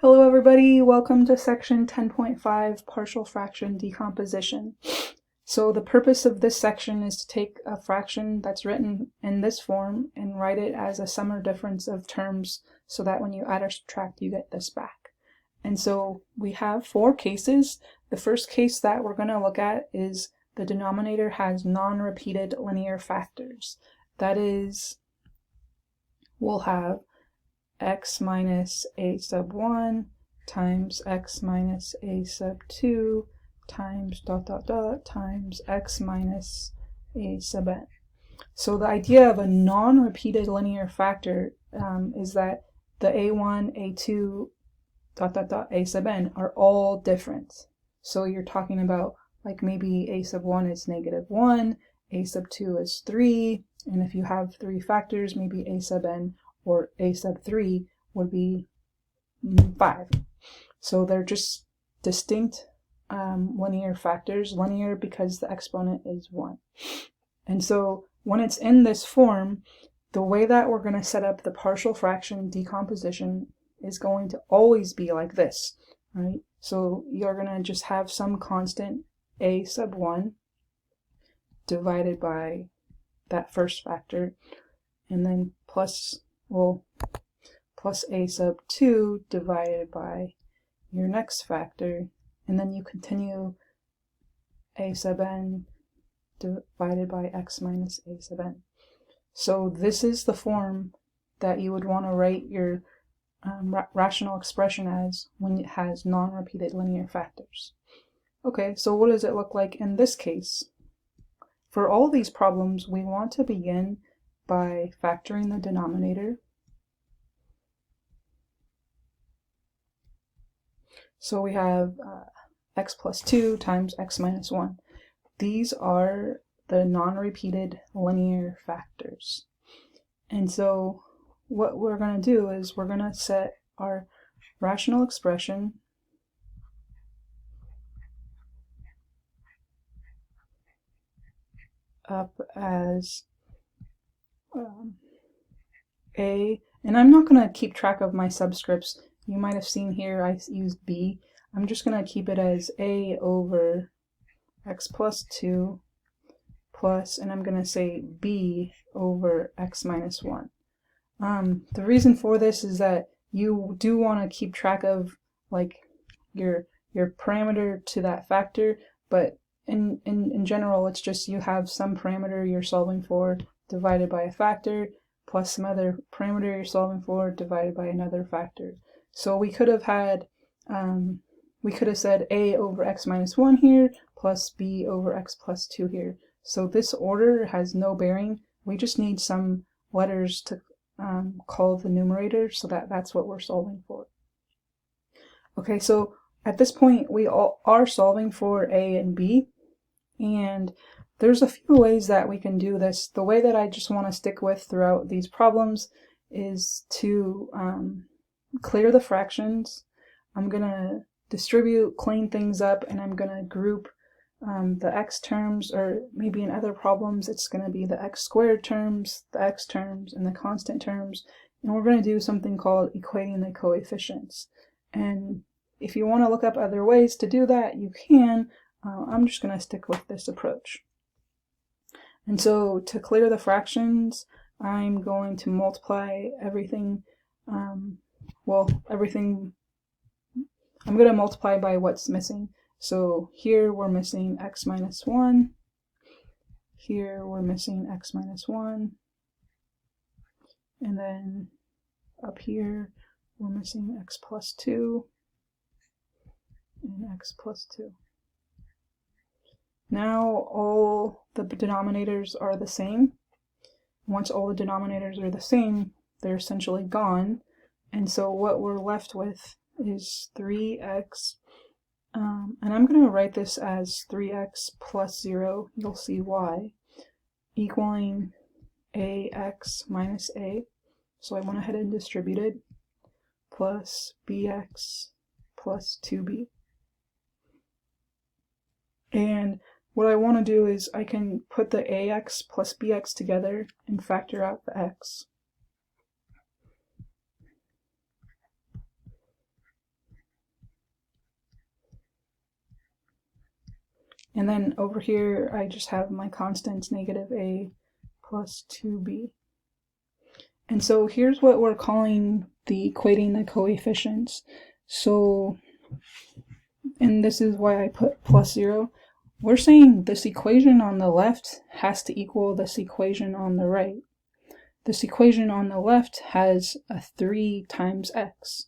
Hello everybody, welcome to section 10.5, partial fraction decomposition. So the purpose of this section is to take a fraction that's written in this form and write it as a sum or difference of terms so that when you add or subtract you get this back. And so we have four cases. The first case that we're going to look at is the denominator has non-repeated linear factors. That is, we'll have x minus a sub 1 times x minus a sub 2 times ... times x minus a sub n. So the idea of a non-repeated linear factor is that the a1, a2, ... a sub n are all different. So you're talking about like maybe a sub 1 is -1, a sub 2 is 3, and if you have three factors, maybe a sub n or a sub 3 would be 5. So they're just distinct linear factors, linear because the exponent is 1. And so when it's in this form, the way that we're going to set up the partial fraction decomposition is going to always be like this, right? So you're going to just have some constant a sub 1 divided by that first factor, and then plus a sub 2 divided by your next factor, and then you continue a sub n divided by x minus a sub n. So this is the form that you would want to write your rational expression as when it has non-repeated linear factors. Okay, so what does it look like in this case? For all these problems, we want to begin by factoring the denominator. So we have x plus 2 times x minus 1. These are the non-repeated linear factors. And so what we're going to do is we're going to set our rational expression up as a, and I'm not going to keep track of my subscripts. You might have seen here I used b. I'm just going to keep it as a over x plus 2 plus, and I'm going to say b over x minus 1. The reason for this is that you do want to keep track of like your parameter to that factor, but in general it's just you have some parameter you're solving for divided by a factor plus some other parameter you're solving for divided by another factor. So we could have had said a over x minus 1 here plus b over x plus 2 here. So this order has no bearing. We just need some letters to call the numerator, so that's what we're solving for. Okay, so at this point we all are solving for a and b, and there's a few ways that we can do this. The way that I just want to stick with throughout these problems is to clear the fractions. I'm going to distribute, clean things up, and I'm going to group the x terms, or maybe in other problems it's going to be the x squared terms, the x terms, and the constant terms, and we're going to do something called equating the coefficients. And if you want to look up other ways to do that, you can. I'm just going to stick with this approach. And so to clear the fractions, I'm going to multiply everything, I'm going to multiply by what's missing. So here we're missing x minus 1, here we're missing x minus 1, and then up here we're missing x plus 2 and x plus 2. Now all the denominators are the same. Once all the denominators are the same, they're essentially gone, and so what we're left with is 3x, and I'm going to write this as 3x plus 0, you'll see why, equaling ax minus a, so I went ahead and distributed, plus bx plus 2b. And what I want to do is I can put the ax plus bx together and factor out the x. And then over here, I just have my constants, negative a plus 2b. And so here's what we're calling the equating the coefficients. So, and this is why I put plus 0. We're saying this equation on the left has to equal this equation on the right. This equation on the left has a 3 times x.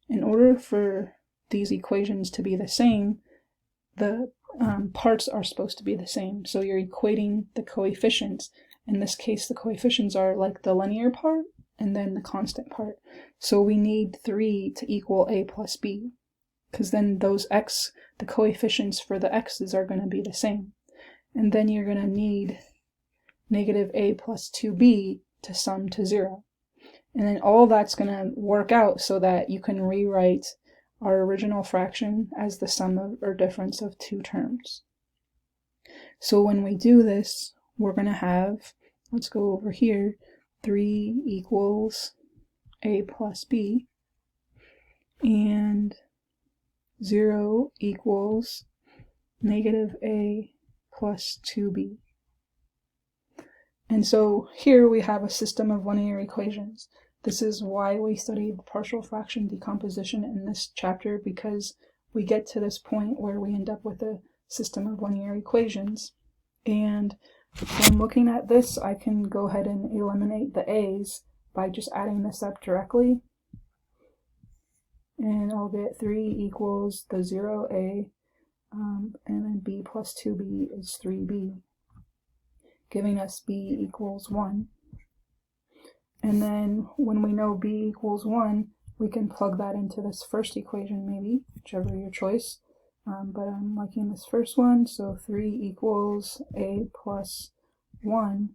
In order for these equations to be the same, the parts are supposed to be the same. So you're equating the coefficients. In this case, the coefficients are like the linear part and then the constant part. So we need 3 to equal a plus b, because then those x, the coefficients for the x's are going to be the same. And then you're going to need negative a plus 2b to sum to 0. And then all that's going to work out so that you can rewrite our original fraction as the sum of, or difference of, two terms. So when we do this, we're going to have, let's go over here, 3 equals a plus b, and 0 equals negative a plus 2b. And so here we have a system of linear equations. This is why we studied partial fraction decomposition in this chapter, because we get to this point where we end up with a system of linear equations. And when looking at this, I can go ahead and eliminate the a's by just adding this up directly. And I'll get 3 equals the 0a, and then b plus 2b is 3b, giving us b equals 1. And then when we know b equals 1, we can plug that into this first equation, maybe, whichever your choice. But I'm liking this first one, so 3 equals a plus 1,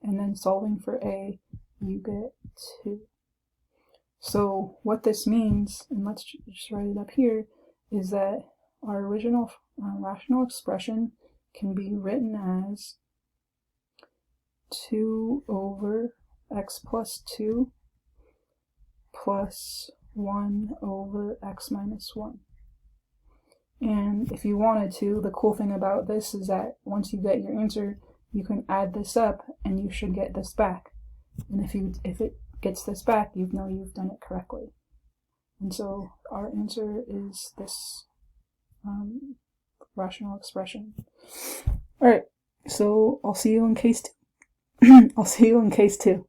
and then solving for a, you get 2. So what this means, and let's just write it up here, is that our original rational expression can be written as 2 over x plus 2 plus 1 over x minus 1. And if you wanted to, the cool thing about this is that once you get your answer, you can add this up and you should get this back. And if it gets this back, you know you've done it correctly. And so our answer is this rational expression. All right, so I'll see you in case 2. I'll see you in case 2.